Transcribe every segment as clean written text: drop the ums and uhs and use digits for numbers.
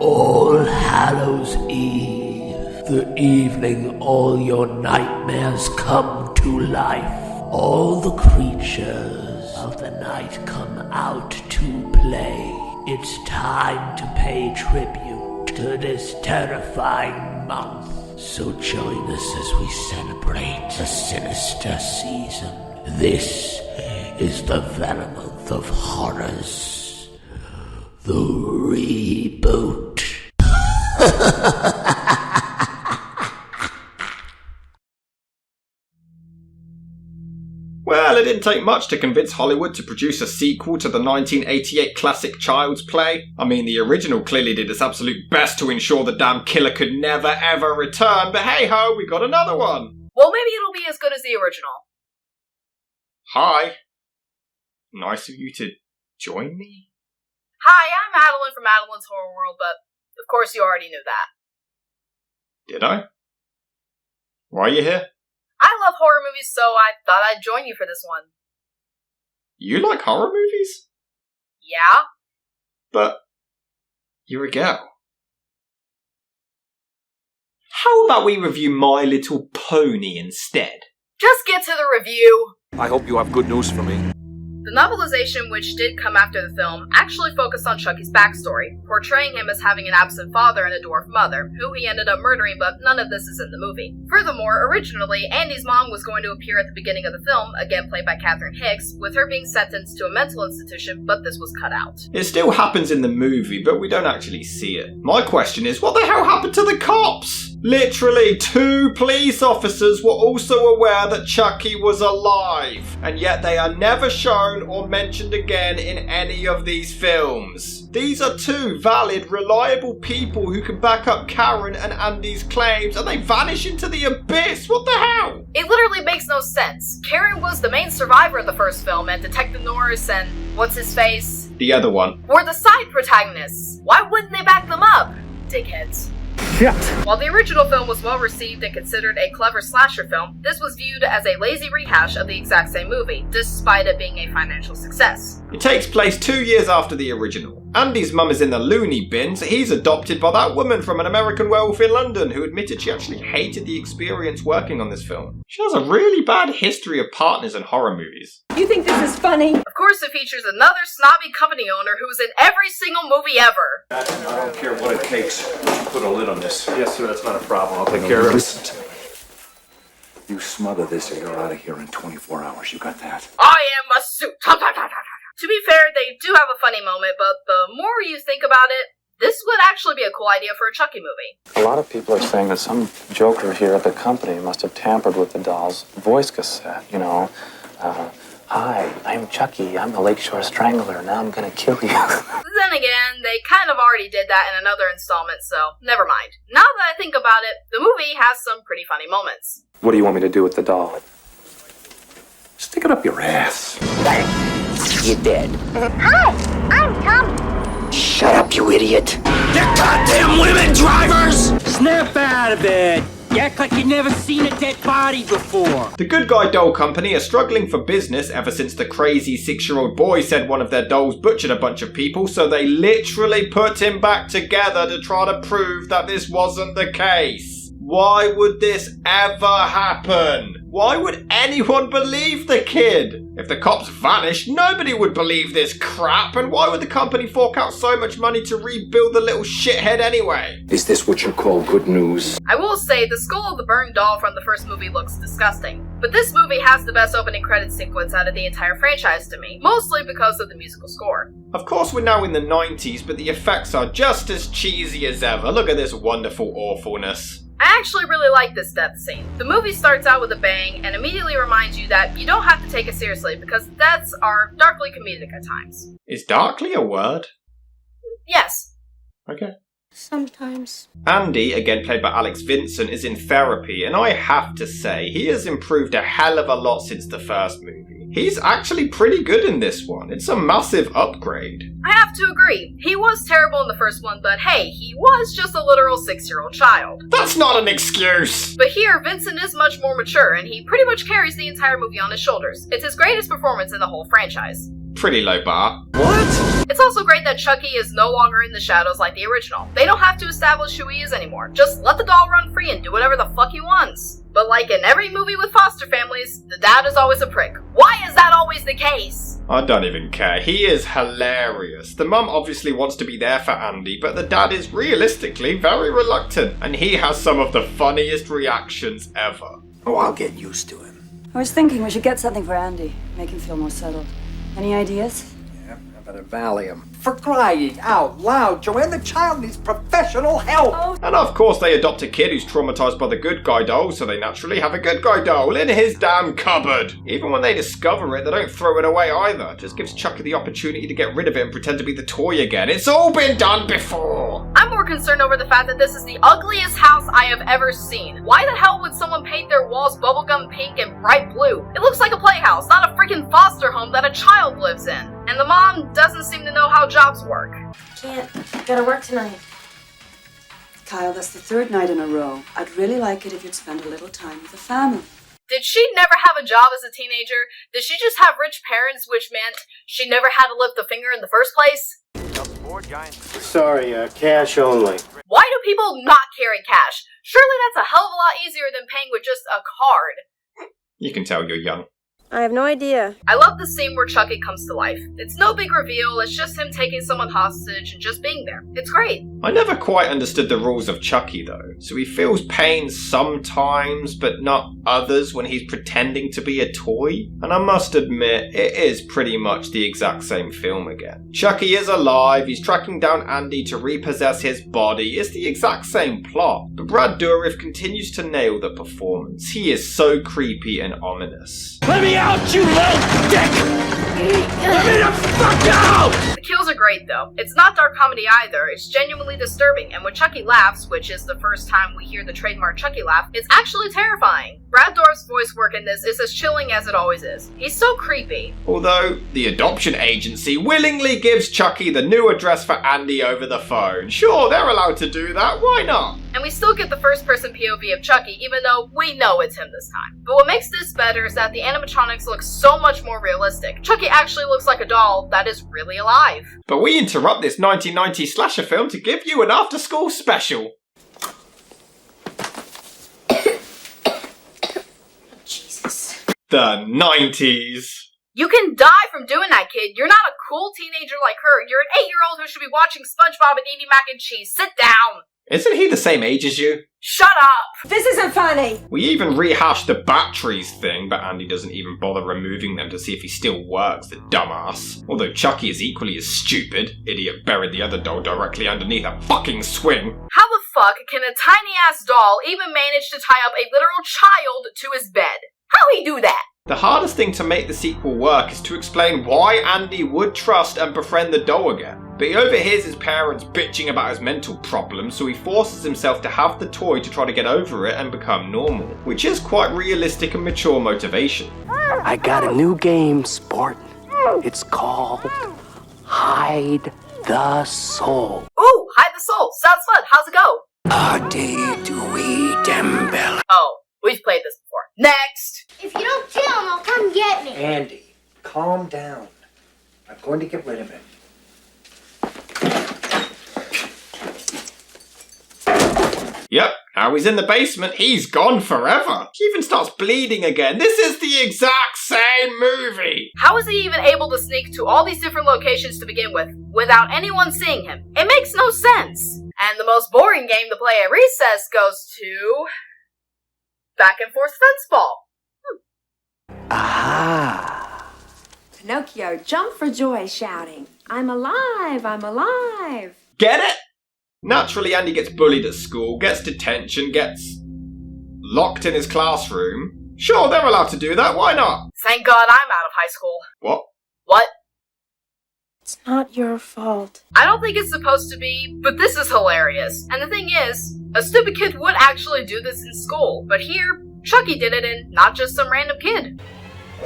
All Hallows Eve, the evening all your nightmares come to life. All the creatures of the night come out to play. It's time to pay tribute to this terrifying month. So join us as we celebrate a sinister season. This is the Venom month of horrors. The reboot. Well, it didn't take much to convince Hollywood to produce a sequel to the 1988 classic Child's Play. I mean, the original clearly did its absolute best to ensure the damn killer could never ever return, but hey ho, we got another one! Well, maybe it'll be as good as the original. Hi. Nice of you to join me? Hi, I'm Adalynn from Adelyn's Horror World, but of course you already knew that. Did I? Why are you here? I love horror movies, so I thought I'd join you for this one. You like horror movies? Yeah? But you're a girl. How about we review My Little Pony instead? Just get to the review! I hope you have good news for me. The novelization, which did come after the film, actually focused on Chucky's backstory, portraying him as having an absent father and a dwarf mother, who he ended up murdering, but none of this is in the movie. Furthermore, originally, Andy's mom was going to appear at the beginning of the film, again played by Catherine Hicks, with her being sentenced to a mental institution, but this was cut out. It still happens in the movie, but we don't actually see it. My question is, what the hell happened to the cops? Literally, 2 police officers were also aware that Chucky was alive, and yet they are never shown or mentioned again in any of these films. These are 2 valid, reliable people who can back up Karen and Andy's claims, and they vanish into the abyss. What the hell? It literally makes no sense. Karen was the main survivor of the first film, and Detective Norris and what's-his-face? The other one. Were the side protagonists. Why wouldn't they back them up? Dickheads. Shit. While the original film was well received and considered a clever slasher film, this was viewed as a lazy rehash of the exact same movie, despite it being a financial success. It takes place 2 years after the original. Andy's mum is in the loony bin, so he's adopted by that woman from An American Werewolf in London who admitted she actually hated the experience working on this film. She has a really bad history of partners in horror movies. You think this is funny? Of course, it features another snobby company owner who's in every single movie ever. I don't care what it takes. Put a lid on this. Yes, sir, that's not a problem. I'll take care of it. You smother this or you're out of here in 24 hours. You got that? I am a suit. To be fair, they do have a funny moment, but the more you think about it, this would actually be a cool idea for a Chucky movie. A lot of people are saying that some joker here at the company must have tampered with the doll's voice cassette, you know. Hi, I'm Chucky. I'm the Lakeshore Strangler. Now I'm gonna kill you. Then again, they kind of already did that in another installment, so never mind. Now that I think about it, the movie has some pretty funny moments. What do you want me to do with the doll? Stick it up your ass. You're dead. Hi, I'm Tom. Shut up, you idiot. You goddamn women drivers! Snap out of it! You act like you've never seen a dead body before. The Good Guy Doll Company are struggling for business ever since the crazy 6-year-old boy said one of their dolls butchered a bunch of people, so they literally put him back together to try to prove that this wasn't the case. Why would this ever happen? Why would anyone believe the kid? If the cops vanished, nobody would believe this crap, and why would the company fork out so much money to rebuild the little shithead anyway? Is this what you call good news? I will say, the skull of the burned doll from the first movie looks disgusting. But this movie has the best opening credits sequence out of the entire franchise to me, mostly because of the musical score. Of course we're now in the 90s, but the effects are just as cheesy as ever. Look at this wonderful awfulness. I actually really like this death scene. The movie starts out with a bang and immediately reminds you that you don't have to take it seriously because deaths are darkly comedic at times. Is darkly a word? Yes. Okay. Sometimes. Andy, again played by Alex Vincent, is in therapy, and I have to say, he has improved a hell of a lot since the first movie. He's actually pretty good in this one. It's a massive upgrade. I have to agree. He was terrible in the first one, but hey, he was just a literal 6-year-old child. That's not an excuse! But here, Vincent is much more mature, and he pretty much carries the entire movie on his shoulders. It's his greatest performance in the whole franchise. Pretty low bar. What? It's also great that Chucky is no longer in the shadows like the original. They don't have to establish who he is anymore. Just let the doll run free and do whatever the fuck he wants. But like in every movie with foster families, the dad is always a prick. Why is that always the case? I don't even care. He is hilarious. The mum obviously wants to be there for Andy, but the dad is realistically very reluctant, and he has some of the funniest reactions ever. Oh, I'll get used to him. I was thinking we should get something for Andy, make him feel more settled. Any ideas? Yeah, how about a Valium? For crying out loud, Joanne, the child needs professional help! And of course they adopt a kid who's traumatized by the good guy doll, so they naturally have a good guy doll in his damn cupboard. Even when they discover it, they don't throw it away either. It just gives Chucky the opportunity to get rid of it and pretend to be the toy again. It's all been done before! I'm more concerned over the fact that this is the ugliest house I have ever seen. Why the hell would someone paint their walls bubblegum pink and bright blue? It looks like a playhouse, not a freaking foster home that a child lives in. And the mom doesn't seem to know how jobs work. Can't. Gotta work tonight. Kyle, that's the third night in a row. I'd really like it if you'd spend a little time with the family. Did she never have a job as a teenager? Did she just have rich parents, which meant she never had to lift a finger in the first place? Sorry, cash only. Why do people not carry cash? Surely that's a hell of a lot easier than paying with just a card. You can tell you're young. I have no idea. I love the scene where Chucky comes to life. It's no big reveal, it's just him taking someone hostage and just being there. It's great. I never quite understood the rules of Chucky though, so he feels pain sometimes but not others when he's pretending to be a toy, and I must admit, it is pretty much the exact same film again. Chucky is alive, he's tracking down Andy to repossess his body, it's the exact same plot, but Brad Dourif continues to nail the performance. He is so creepy and ominous. Let me out, you little dick! Let me the fuck out! The kills are great though. It's not dark comedy either, it's genuinely disturbing, and when Chucky laughs, which is the first time we hear the trademark Chucky laugh, it's actually terrifying. Brad Dourif's voice work in this is as chilling as it always is. He's so creepy. Although, the adoption agency willingly gives Chucky the new address for Andy over the phone. Sure, they're allowed to do that, why not? And we still get the first-person POV of Chucky, even though we know it's him this time. But what makes this better is that the animatronics look so much more realistic. Chucky actually looks like a doll that is really alive. But we interrupt this 1990s slasher film to give you an after-school special. Jesus. The 90s. You can die from doing that, kid. You're not a cool teenager like her. You're an 8-year-old who should be watching SpongeBob and eating mac and cheese. Sit down. Isn't he the same age as you? Shut up. This isn't funny. We even rehashed the batteries thing, but Andy doesn't even bother removing them to see if he still works, the dumbass. Although Chucky is equally as stupid. Idiot buried the other doll directly underneath a fucking swing. How the fuck can a tiny-ass doll even manage to tie up a literal child to his bed? How'd he do that? The hardest thing to make the sequel work is to explain why Andy would trust and befriend the doll again. But he overhears his parents bitching about his mental problems, so he forces himself to have the toy to try to get over it and become normal, which is quite realistic and mature motivation. I got a new game, sport. It's called Hide the Soul. Ooh, Hide the Soul. Sounds fun. How's it go? Dembele. Oh, we've played this before. Next! If you don't kill him, I'll come get me. Andy, calm down. I'm going to get rid of him. Yep, now he's in the basement, he's gone forever. He even starts bleeding again. This is the exact same movie. How is he even able to sneak to all these different locations to begin with, without anyone seeing him? It makes no sense. And the most boring game to play at recess goes to... back and forth fence ball. Aha. Pinocchio jumped for joy, shouting, "I'm alive! I'm alive!" Get it? Naturally, Andy gets bullied at school, gets detention, gets locked in his classroom. Sure, they're allowed to do that, why not? Thank God I'm out of high school. What? What? It's not your fault. I don't think it's supposed to be, but this is hilarious. And the thing is, a stupid kid would actually do this in school, but here, Chucky did it and not just some random kid.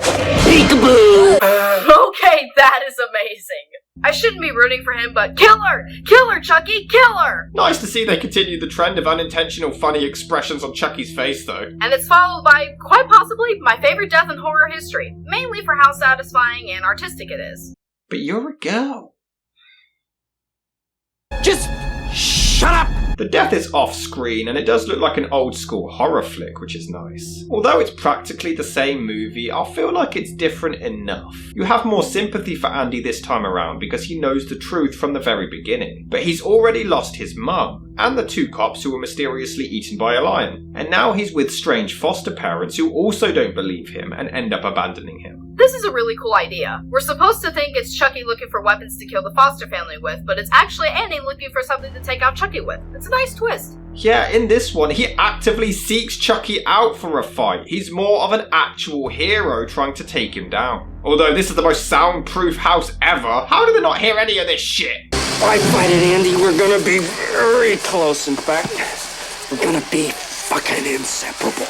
Peekaboo. Okay, that is amazing. I shouldn't be rooting for him, but kill her! Kill her, Chucky! Kill her! Nice to see they continue the trend of unintentional funny expressions on Chucky's face, though. And it's followed by, quite possibly, my favorite death in horror history, mainly for how satisfying and artistic it is. But you're a girl. Just shut up! The death is off-screen, and it does look like an old-school horror flick, which is nice. Although it's practically the same movie, I feel like it's different enough. You have more sympathy for Andy this time around because he knows the truth from the very beginning. But he's already lost his mum, and the 2 cops who were mysteriously eaten by a lion. And now he's with strange foster parents who also don't believe him and end up abandoning him. This is a really cool idea. We're supposed to think it's Chucky looking for weapons to kill the Foster family with, but it's actually Andy looking for something to take out Chucky with. It's a nice twist. Yeah, in this one, he actively seeks Chucky out for a fight. He's more of an actual hero trying to take him down. Although this is the most soundproof house ever, how did they not hear any of this shit? I fight it, Andy. We're gonna be very close. In fact, we're gonna be fucking inseparable.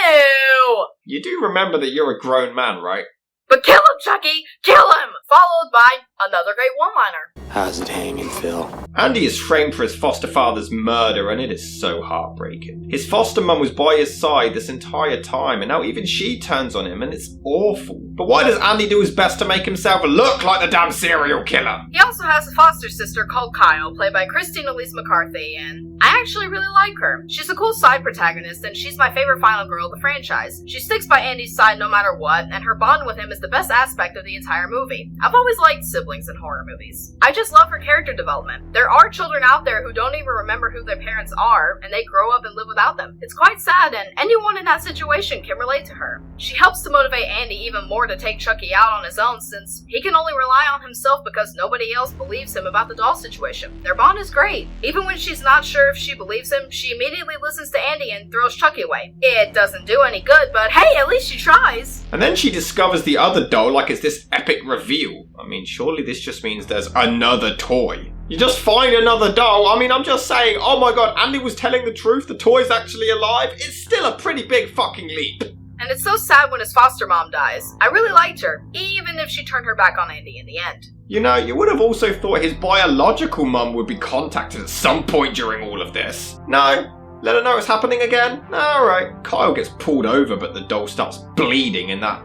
Ew! You do remember that you're a grown man, right? But kill him, Chucky! Kill him! Followed by another great one-liner. How's it hanging, Phil? Andy is framed for his foster father's murder, and it is so heartbreaking. His foster mum was by his side this entire time, and now even she turns on him, and it's awful. But why does Andy do his best to make himself look like the damn serial killer? He also has a foster sister called Kyle, played by Christine Elise McCarthy, and I actually really like her. She's a cool side protagonist, and she's my favorite final girl of the franchise. She sticks by Andy's side no matter what, and her bond with him is the best aspect of the entire movie. I've always liked siblings in horror movies. I just love her character development. There are children out there who don't even remember who their parents are, and they grow up and live without them. It's quite sad, and anyone in that situation can relate to her. She helps to motivate Andy even more to take Chucky out on his own, since he can only rely on himself because nobody else believes him about the doll situation. Their bond is great. Even when she's not sure if she believes him, she immediately listens to Andy and throws Chucky away. It doesn't do any good, but hey, at least she tries. And then she discovers the other doll like it's this epic reveal. I mean, surely this just means there's another toy. You just find another doll. I mean, I'm just saying, oh my god, Andy was telling the truth, the toy's actually alive. It's still a pretty big fucking leap. And it's so sad when his foster mom dies. I really liked her, even if she turned her back on Andy in the end. You know, you would have also thought his biological mum would be contacted at some point during all of this. No. Let her know it's happening again? Alright. Kyle gets pulled over, but the doll starts bleeding and that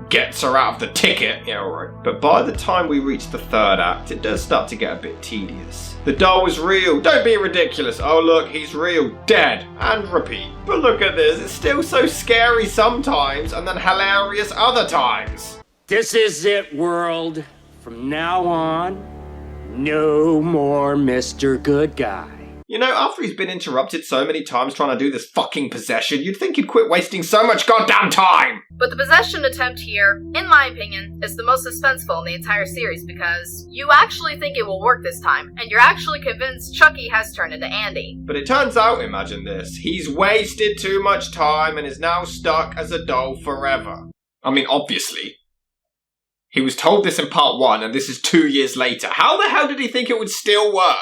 gets her out of the ticket. Yeah, alright. But by the time we reach the 3rd act, it does start to get a bit tedious. The doll was real. Don't be ridiculous. Oh look, he's real. Dead. And repeat. But look at this. It's still so scary sometimes and then hilarious other times. This is it, world. From now on, no more Mr. Good Guy. You know, after he's been interrupted so many times trying to do this fucking possession, you'd think he'd quit wasting so much goddamn time! But the possession attempt here, in my opinion, is the most suspenseful in the entire series because you actually think it will work this time, and you're actually convinced Chucky has turned into Andy. But it turns out, imagine this, he's wasted too much time and is now stuck as a doll forever. I mean, obviously. He was told this in part 1 and this is 2 years later. How the hell did he think it would still work?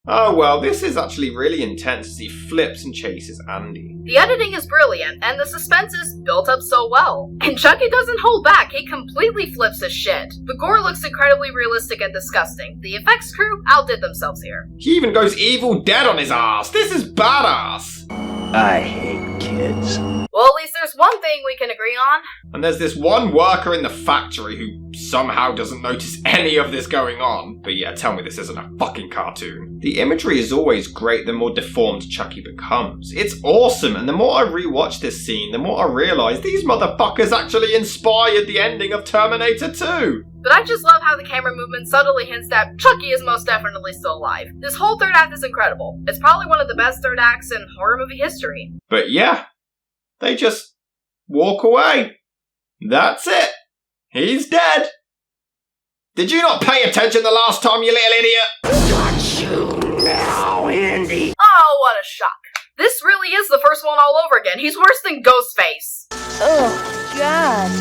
Oh well, this is actually really intense as he flips and chases Andy. The editing is brilliant, and the suspense is built up so well. And Chucky doesn't hold back, he completely flips his shit. The gore looks incredibly realistic and disgusting. The effects crew outdid themselves here. He even goes Evil Dead on his ass. This is badass. I hate kids. Well, at least there's one thing we can agree on. And there's this one worker in the factory who somehow doesn't notice any of this going on. But yeah, tell me this isn't a fucking cartoon. The imagery is always great the more deformed Chucky becomes. It's awesome, and the more I rewatch this scene, the more I realise these motherfuckers actually inspired the ending of Terminator 2. But I just love how the camera movement subtly hints that Chucky is most definitely still alive. This whole 3rd act is incredible. It's probably one of the best 3rd acts in horror movie history. But yeah, they just walk away. That's it. He's dead. Did you not pay attention the last time, you little idiot? Got you now, Andy. Oh, what a shock. This really is the first one all over again. He's worse than Ghostface. Oh, God.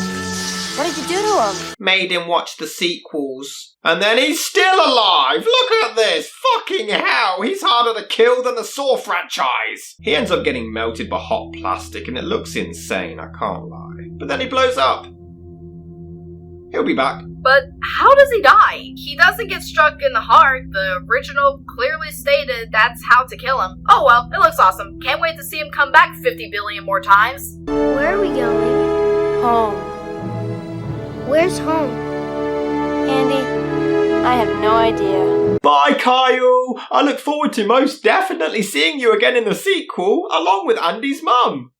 What did you do to him? Made him watch the sequels. And then he's still alive! Look at this! Fucking hell! He's harder to kill than the Saw franchise! He ends up getting melted by hot plastic and it looks insane, I can't lie. But then he blows up. He'll be back. But how does he die? He doesn't get struck in the heart. The original clearly stated that's how to kill him. Oh well, it looks awesome. Can't wait to see him come back 50 billion more times. Where are we going? Home. Where's home? Andy, I have no idea. Bye, Kyle! I look forward to most definitely seeing you again in the sequel, along with Andy's mum.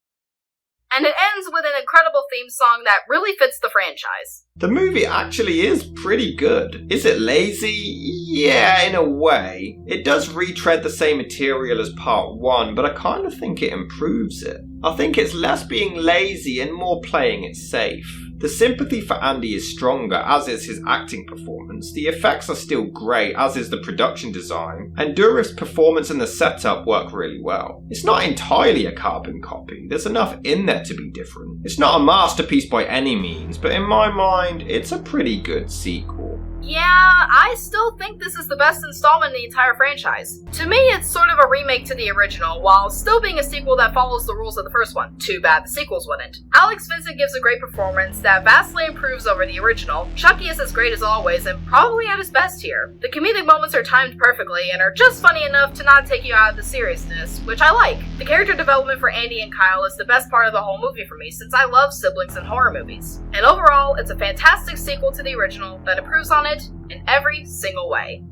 And it ends with an incredible theme song that really fits the franchise. The movie actually is pretty good. Is it lazy? Yeah, in a way. It does retread the same material as part 1, but I kind of think it improves it. I think it's less being lazy and more playing it safe. The sympathy for Andy is stronger, as is his acting performance. The effects are still great, as is the production design, and Dourif's performance and the setup work really well. It's not entirely a carbon copy. There's enough in there to be different. It's not a masterpiece by any means, but in my mind, it's a pretty good sequel. Yeah, I still think this is the best installment in the entire franchise. To me, it's sort of a remake to the original, while still being a sequel that follows the rules of the first one. Too bad the sequels wouldn't. Alex Vincent gives a great performance that vastly improves over the original. Chucky is as great as always, and probably at his best here. The comedic moments are timed perfectly, and are just funny enough to not take you out of the seriousness, which I like. The character development for Andy and Kyle is the best part of the whole movie for me, since I love siblings in horror movies. And overall, it's a fantastic sequel to the original that improves on it in every single way.